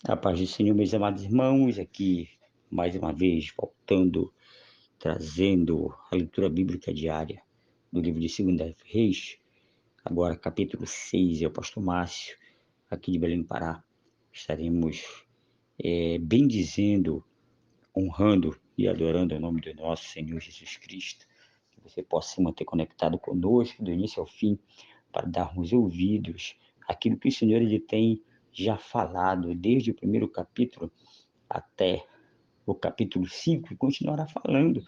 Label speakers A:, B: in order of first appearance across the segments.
A: A paz do Senhor, meus amados irmãos, aqui mais uma vez voltando, trazendo a leitura bíblica diária do livro de 2 Reis, agora capítulo 6, é o pastor Márcio, aqui de Belém do Pará. Estaremos bendizendo, honrando e adorando o nome do nosso Senhor Jesus Cristo. Que você possa se manter conectado conosco do início ao fim, para darmos ouvidos àquilo que o Senhor ele tem já falado desde o primeiro capítulo até o capítulo 5 e continuará falando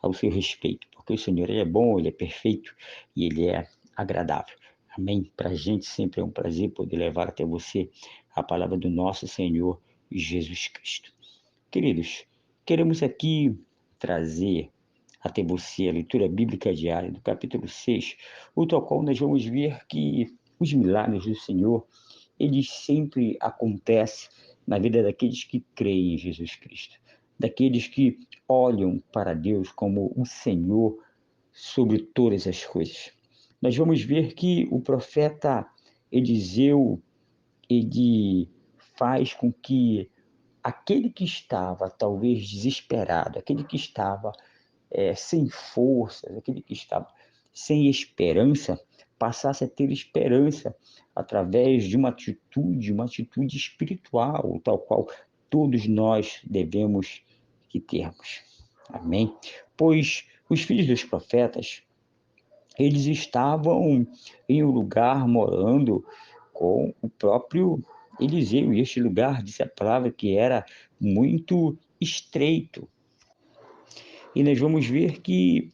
A: ao seu respeito, porque o Senhor ele é bom, ele é perfeito e ele é agradável. Amém? Para a gente sempre é um prazer poder levar até você a palavra do nosso Senhor Jesus Cristo. Queridos, queremos aqui trazer até você a leitura bíblica diária do capítulo 6, o qual nós vamos ver que os milagres do Senhor, eles sempre acontecem na vida daqueles que creem em Jesus Cristo, daqueles que olham para Deus como o Senhor sobre todas as coisas. Nós vamos ver que o profeta Eliseu, ele faz com que aquele que estava talvez desesperado, aquele que estava sem forças, aquele que estava sem esperança, passasse a ter esperança através de uma atitude espiritual, tal qual todos nós devemos que termos. Amém? Pois os filhos dos profetas, eles estavam em um lugar morando com o próprio Eliseu, e este lugar, disse a palavra, que era muito estreito. E nós vamos ver que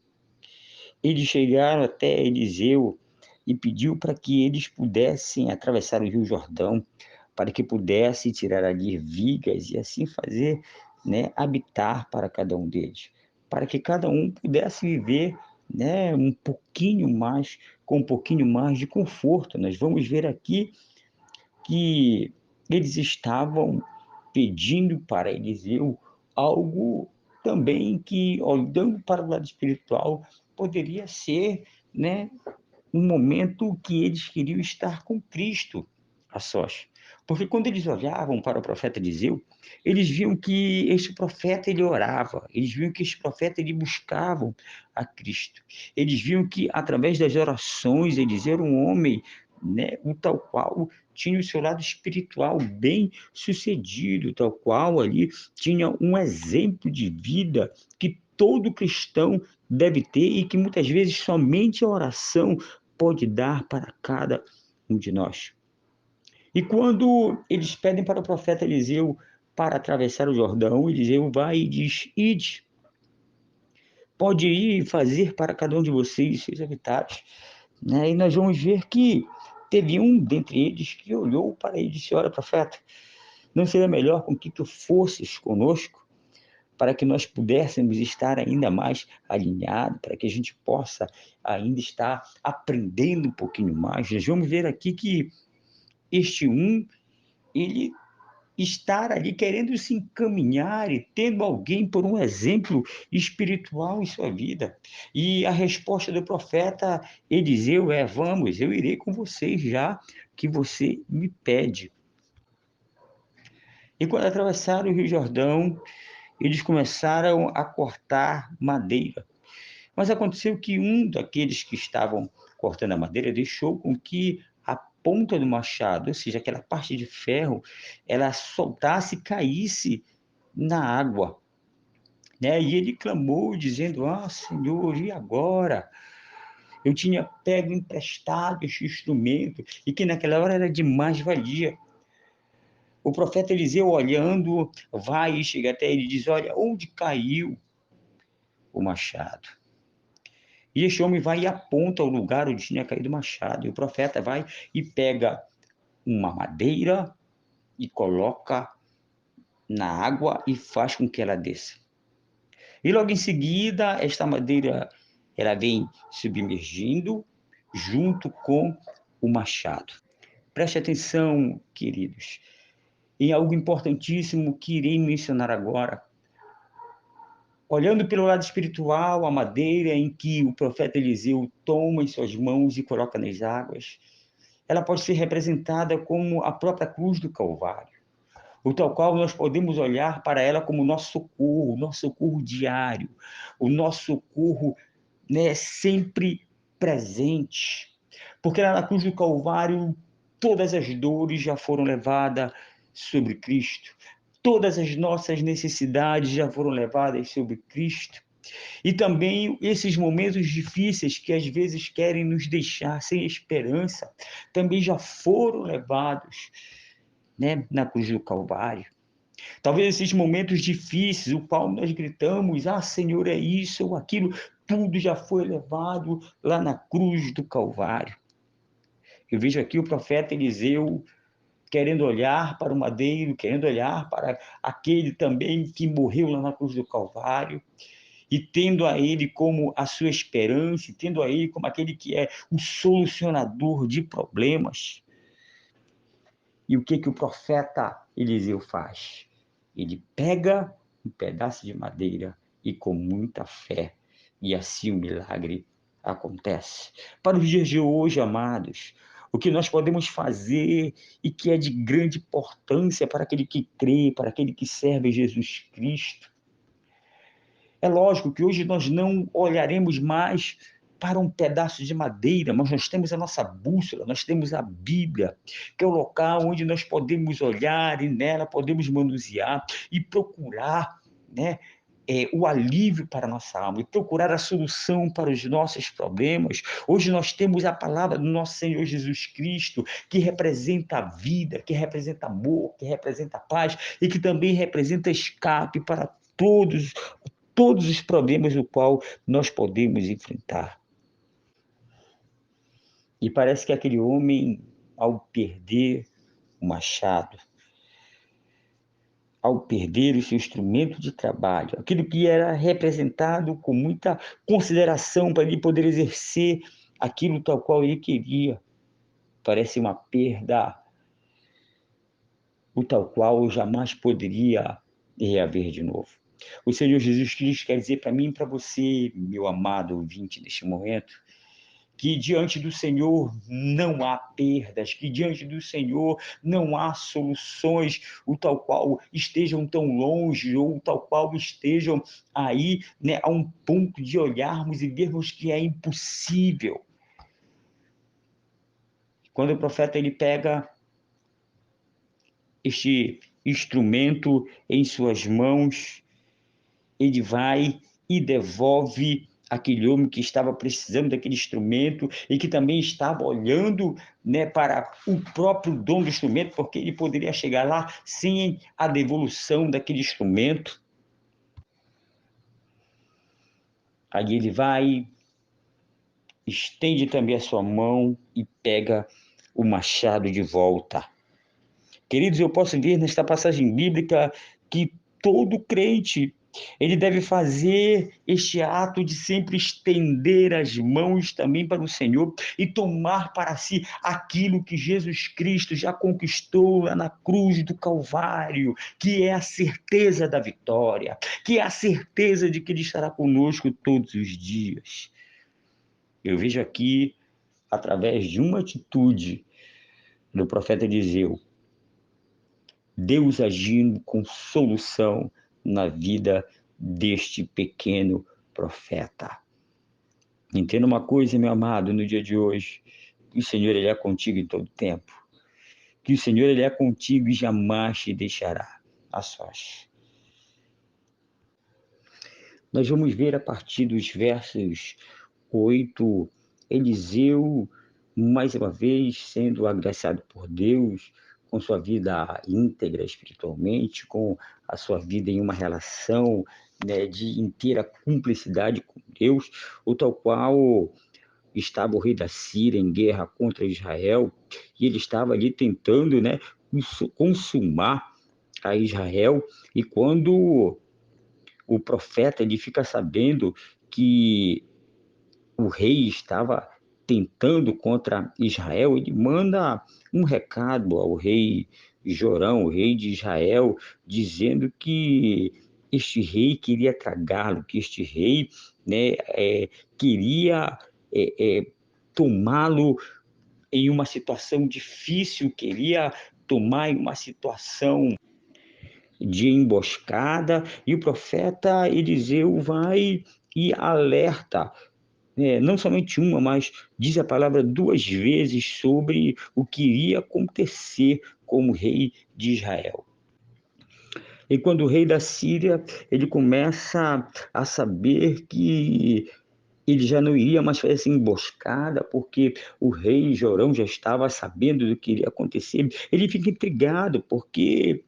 A: eles chegaram até Eliseu e pediu para que eles pudessem atravessar o Rio Jordão, para que pudessem tirar ali vigas e assim fazer, né, habitar para cada um deles, para que cada um pudesse viver, né, um pouquinho mais, com um pouquinho mais de conforto. Nós vamos ver aqui que eles estavam pedindo para Eliseu algo também que, olhando para o lado espiritual, poderia ser, né, um momento que eles queriam estar com Cristo a sós. Porque quando eles olhavam para o profeta Eliseu, eles viam que este profeta ele orava, eles viam que este profeta ele buscava a Cristo. Eles viam que através das orações Eliseu era um homem, né, o tal qual tinha o seu lado espiritual bem sucedido, tal qual ali tinha um exemplo de vida que todo cristão deve ter e que muitas vezes somente a oração pode dar para cada um de nós. E quando eles pedem para o profeta Eliseu para atravessar o Jordão, Eliseu vai e diz: Ide, pode ir e fazer para cada um de vocês seus habitats. Né? E nós vamos ver que teve um dentre eles que olhou para ele e disse: Olha, profeta, não seria melhor com que tu fosses conosco, para que nós pudéssemos estar ainda mais alinhados, para que a gente possa ainda estar aprendendo um pouquinho mais. Nós vamos ver aqui que este ele estar ali querendo se encaminhar e tendo alguém por um exemplo espiritual em sua vida. E a resposta do profeta Eliseu é: vamos, eu irei com vocês já que você me pede. E quando atravessaram o Rio Jordão, eles começaram a cortar madeira. Mas aconteceu que um daqueles que estavam cortando a madeira deixou com que a ponta do machado, ou seja, aquela parte de ferro, ela soltasse e caísse na água, né? E ele clamou dizendo: Ah, Senhor, e agora? Eu tinha pego emprestado este instrumento e que naquela hora era de mais-valia. O profeta Eliseu, olhando, vai e chega até ele e diz: Olha, onde caiu o machado? E este homem vai e aponta o lugar onde tinha caído o machado. E o profeta vai e pega uma madeira e coloca na água e faz com que ela desça. E logo em seguida, esta madeira ela vem submergindo junto com o machado. Preste atenção, queridos, em algo importantíssimo que irei mencionar agora. Olhando pelo lado espiritual, a madeira em que o profeta Eliseu toma em suas mãos e coloca nas águas, ela pode ser representada como a própria cruz do Calvário. o tal qual nós podemos olhar para ela como nosso socorro diário, o nosso socorro, né, sempre presente. Porque lá na cruz do Calvário, todas as dores já foram levadas sobre Cristo, todas as nossas necessidades já foram levadas sobre Cristo. E também esses momentos difíceis que às vezes querem nos deixar sem esperança, também já foram levados, né, na cruz do Calvário. Talvez esses momentos difíceis, o qual nós gritamos, ah, Senhor, é isso ou aquilo, tudo já foi levado lá na cruz do Calvário. Eu vejo aqui o profeta Eliseu querendo olhar para o madeiro, querendo olhar para aquele também que morreu lá na cruz do Calvário, e tendo a ele como a sua esperança, e tendo a ele como aquele que é o solucionador de problemas. E o que o profeta Eliseu faz? Ele pega um pedaço de madeira e com muita fé, e assim o milagre acontece. Para os dias de hoje, amados, o que nós podemos fazer e que é de grande importância para aquele que crê, para aquele que serve Jesus Cristo. É lógico que hoje nós não olharemos mais para um pedaço de madeira, mas nós temos a nossa bússola, nós temos a Bíblia, que é o local onde nós podemos olhar e nela podemos manusear e procurar, né, o alívio para a nossa alma e procurar a solução para os nossos problemas. Hoje nós temos a palavra do nosso Senhor Jesus Cristo, que representa a vida, que representa amor, que representa paz e que também representa escape para todos os problemas no qual nós podemos enfrentar. E parece que aquele homem, ao perder o machado, ao perder o seu instrumento de trabalho, aquilo que era representado com muita consideração para ele poder exercer aquilo tal qual ele queria, parece uma perda, o tal qual jamais poderia reaver de novo. O Senhor Jesus Cristo quer dizer para mim e para você, meu amado ouvinte, neste momento, que diante do Senhor não há perdas, que diante do Senhor não há soluções, o tal qual estejam tão longe, ou o tal qual estejam aí, né, a um ponto de olharmos e vermos que é impossível. Quando o profeta ele pega este instrumento em suas mãos, ele vai e devolve aquele homem que estava precisando daquele instrumento e que também estava olhando, né, para o próprio dono do instrumento, porque ele poderia chegar lá sem a devolução daquele instrumento. Aí ele vai, estende também a sua mão e pega o machado de volta. Queridos, eu posso ver nesta passagem bíblica que todo crente ele deve fazer este ato de sempre estender as mãos também para o Senhor e tomar para si aquilo que Jesus Cristo já conquistou lá na cruz do Calvário, que é a certeza da vitória, que é a certeza de que Ele estará conosco todos os dias. Eu vejo aqui, através de uma atitude do profeta Eliseu, Deus agindo com solução na vida deste pequeno profeta. Entenda uma coisa, meu amado, no dia de hoje, que o Senhor ele é contigo em todo tempo, que o Senhor ele é contigo e jamais te deixará a sós. Nós vamos ver a partir dos versos 8, Eliseu, mais uma vez, sendo agraciado por Deus, com sua vida íntegra espiritualmente, com a sua vida em uma relação, né, de inteira cumplicidade com Deus, o tal qual estava o rei da Síria em guerra contra Israel, e ele estava ali tentando, né, consumar a Israel, e quando o profeta ele fica sabendo que o rei estava tentando contra Israel, ele manda um recado ao rei Jorão, o rei de Israel, dizendo que este rei queria tragá-lo, que este rei, né, queria tomá-lo em uma situação difícil, queria tomar em uma situação de emboscada, e o profeta Eliseu vai e alerta, não somente uma, mas diz a palavra 2 vezes sobre o que iria acontecer com o rei de Israel. E quando o rei da Síria, ele começa a saber que ele já não iria mais fazer essa emboscada, porque o rei Jorão já estava sabendo do que iria acontecer. Ele fica intrigado, porque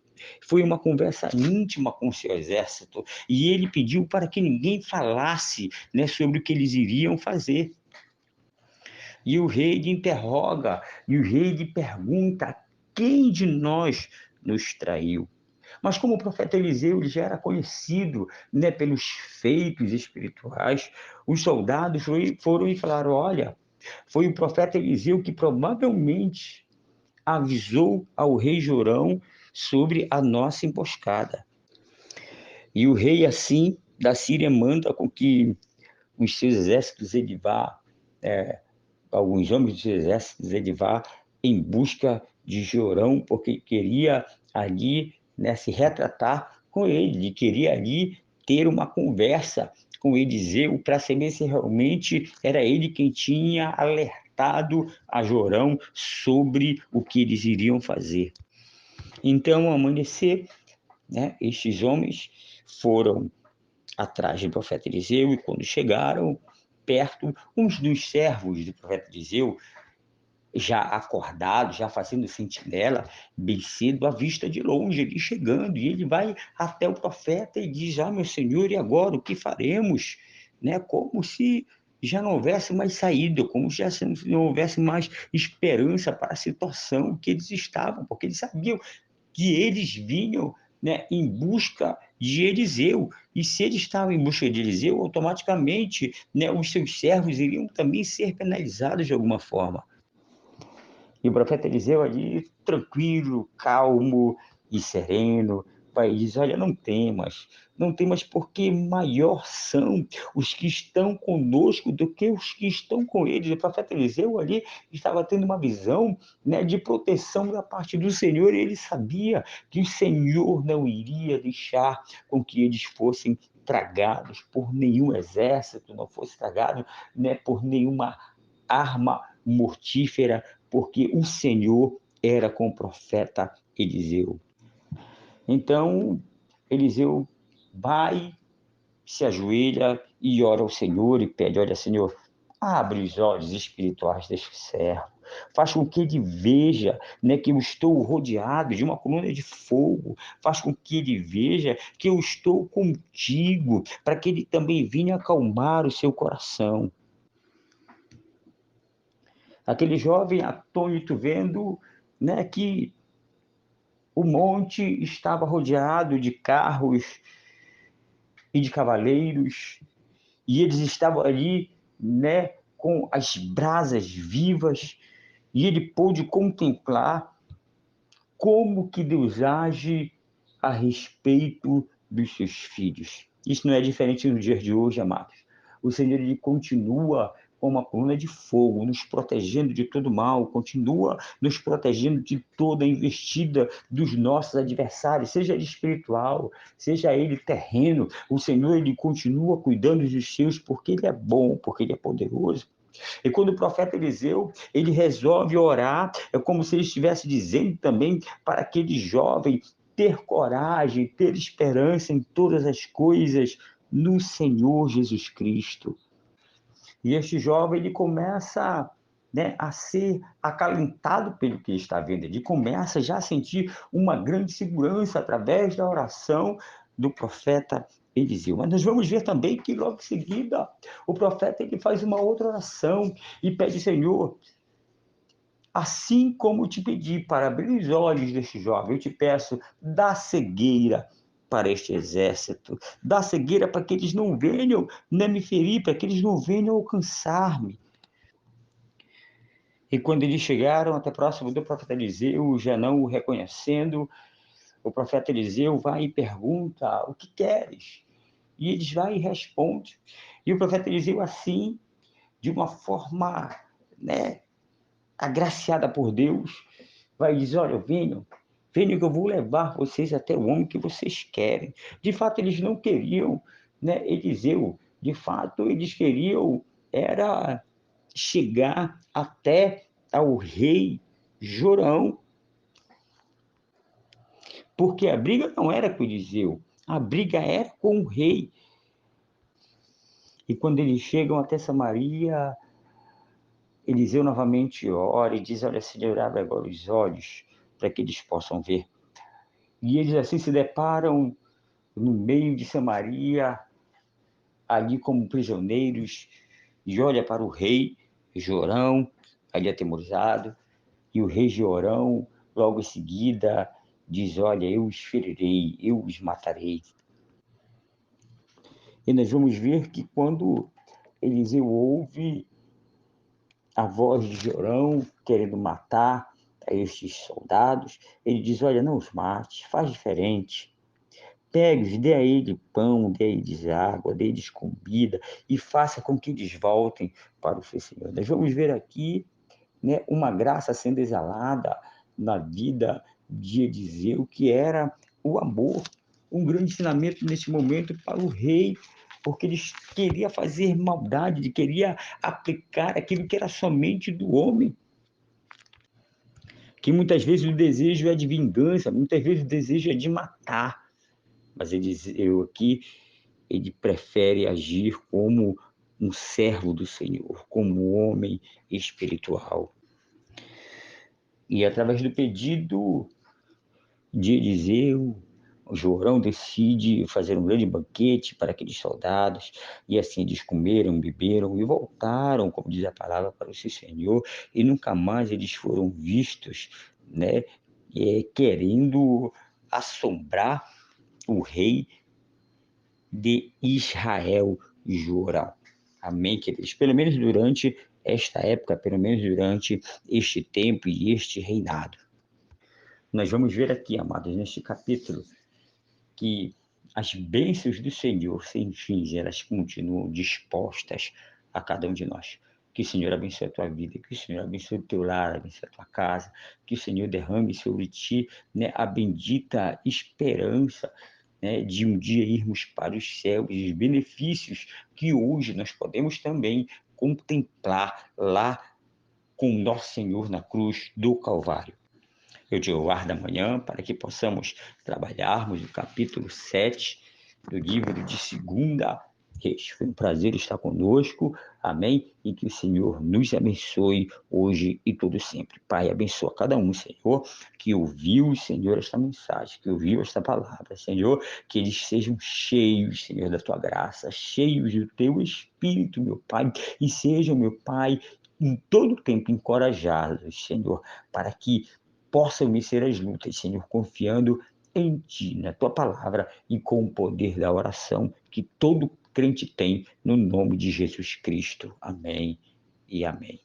A: foi uma conversa íntima com o seu exército, e ele pediu para que ninguém falasse, sobre o que eles iriam fazer. E o rei lhe interroga, e o rei lhe pergunta: quem de nós nos traiu? Mas como o profeta Eliseu ele já era conhecido, pelos feitos espirituais, os soldados foram e falaram: olha, foi o profeta Eliseu que provavelmente avisou ao rei Jorão sobre a nossa emboscada. E o rei, assim, da Síria manda com que os seus exércitos ele vá, alguns homens dos seus exércitos ele vá em busca de Jorão, porque queria ali, se retratar com ele queria ali ter uma conversa com Eliseu para saber se realmente era ele quem tinha alertado a Jorão sobre o que eles iriam fazer. Então, ao amanhecer, estes homens foram atrás do profeta Eliseu, e quando chegaram perto, uns dos servos do profeta Eliseu, já acordado, já fazendo sentinela, bem cedo, à vista de longe, ele chegando, e ele vai até o profeta e diz: meu senhor, e agora, o que faremos? Como se já não houvesse mais saída, como se já não houvesse mais esperança para a situação que eles estavam, porque eles sabiam que eles vinham, em busca de Eliseu, e se eles estavam em busca de Eliseu, automaticamente, os seus servos iriam também ser penalizados de alguma forma. E o profeta Eliseu ali, tranquilo, calmo e sereno, vai dizer: olha, não temas, porque maior são os que estão conosco do que os que estão com eles. O profeta Eliseu ali estava tendo uma visão, de proteção da parte do Senhor, e ele sabia que o Senhor não iria deixar com que eles fossem tragados por nenhum exército, não fosse tragado, por nenhuma arma mortífera, porque o Senhor era com o profeta Eliseu. Então, Eliseu vai, se ajoelha e ora ao Senhor e pede: olha, Senhor, abre os olhos espirituais deste servo, faz com que ele veja, que eu estou rodeado de uma coluna de fogo, faz com que ele veja que eu estou contigo, para que ele também venha acalmar o seu coração. Aquele jovem atônito vendo, que o monte estava rodeado de carros e de cavaleiros, e eles estavam ali, com as brasas vivas, e ele pôde contemplar como que Deus age a respeito dos seus filhos. Isso não é diferente no dia de hoje, amados. O Senhor ele continua com uma coluna de fogo, nos protegendo de todo mal, continua nos protegendo de toda a investida dos nossos adversários, seja ele espiritual, seja ele terreno. O Senhor ele continua cuidando dos seus, porque ele é bom, porque ele é poderoso. E quando o profeta Eliseu, ele resolve orar, é como se ele estivesse dizendo também para aquele jovem ter coragem, ter esperança em todas as coisas no Senhor Jesus Cristo. E este jovem, ele começa, a ser acalentado pelo que ele está vendo. Ele começa já a sentir uma grande segurança através da oração do profeta Eliseu. Mas nós vamos ver também que logo em seguida o profeta ele faz uma outra oração e pede: Senhor, assim como eu te pedi para abrir os olhos deste jovem, eu te peço, dá cegueira para este exército, dá cegueira para que eles não venham me ferir, para que eles não venham alcançar-me. E quando eles chegaram até próximo do profeta Eliseu, já não o reconhecendo, o profeta Eliseu vai e pergunta: o que queres? E eles vão e respondem. E o profeta Eliseu, assim, de uma forma, agraciada por Deus, vai dizer: olha, eu venho venham que eu vou levar vocês até o homem que vocês querem. De fato, eles não queriam, né, Eliseu. De fato, eles queriam era chegar até ao rei Jorão, porque a briga não era com Eliseu, a briga era com o rei. E quando eles chegam até Samaria, Eliseu novamente ora e diz: olha, Senhor, abre agora os olhos para que eles possam ver. E eles assim se deparam no meio de Samaria, ali como prisioneiros, e olha para o rei Jorão, ali atemorizado, e o rei Jorão, logo em seguida, diz: olha, eu os ferirei, eu os matarei. E nós vamos ver que quando Eliseu ouve a voz de Jorão querendo matar a estes soldados, ele diz: olha, não os mate, faz diferente. Pegue-os, dê a eles pão, dê a eles água, dê a eles comida e faça com que eles voltem para o seu Senhor. Nós vamos ver aqui, né, uma graça sendo exalada na vida de Eliseu, que era o amor. Um grande ensinamento nesse momento para o rei, porque ele queria fazer maldade, ele queria aplicar aquilo que era somente do homem. Que muitas vezes o desejo é de vingança, muitas vezes o desejo é de matar. Mas Eliseu aqui, ele prefere agir como um servo do Senhor, como um homem espiritual. E através do pedido de Eliseu, o Jorão decide fazer um grande banquete para aqueles soldados, e assim eles comeram, beberam e voltaram, como diz a palavra, para o seu Senhor, e nunca mais eles foram vistos, né, querendo assombrar o rei de Israel, Jorão. Amém, queridos? Pelo menos durante esta época, pelo menos durante este tempo e este reinado. Nós vamos ver aqui, amados, neste capítulo, que as bênçãos do Senhor sem fins, elas continuam dispostas a cada um de nós. Que o Senhor abençoe a tua vida, que o Senhor abençoe o teu lar, abençoe a tua casa, que o Senhor derrame sobre ti, né, a bendita esperança, né, de um dia irmos para os céus, e os benefícios que hoje nós podemos também contemplar lá com nosso Senhor na cruz do Calvário. Eu te aguardo amanhã para que possamos trabalharmos o capítulo 7 do livro de 2 Reis. Foi um prazer estar conosco, amém? E que o Senhor nos abençoe hoje e todo sempre. Pai, abençoa cada um, Senhor, que ouviu, Senhor, esta mensagem, que ouviu esta palavra, Senhor, que eles sejam cheios, Senhor, da tua graça, cheios do teu Espírito, meu Pai, e sejam, meu Pai, em todo tempo encorajados, Senhor, para que possam vencer as lutas, Senhor, confiando em Ti, na Tua palavra e com o poder da oração que todo crente tem, no nome de Jesus Cristo. Amém e amém.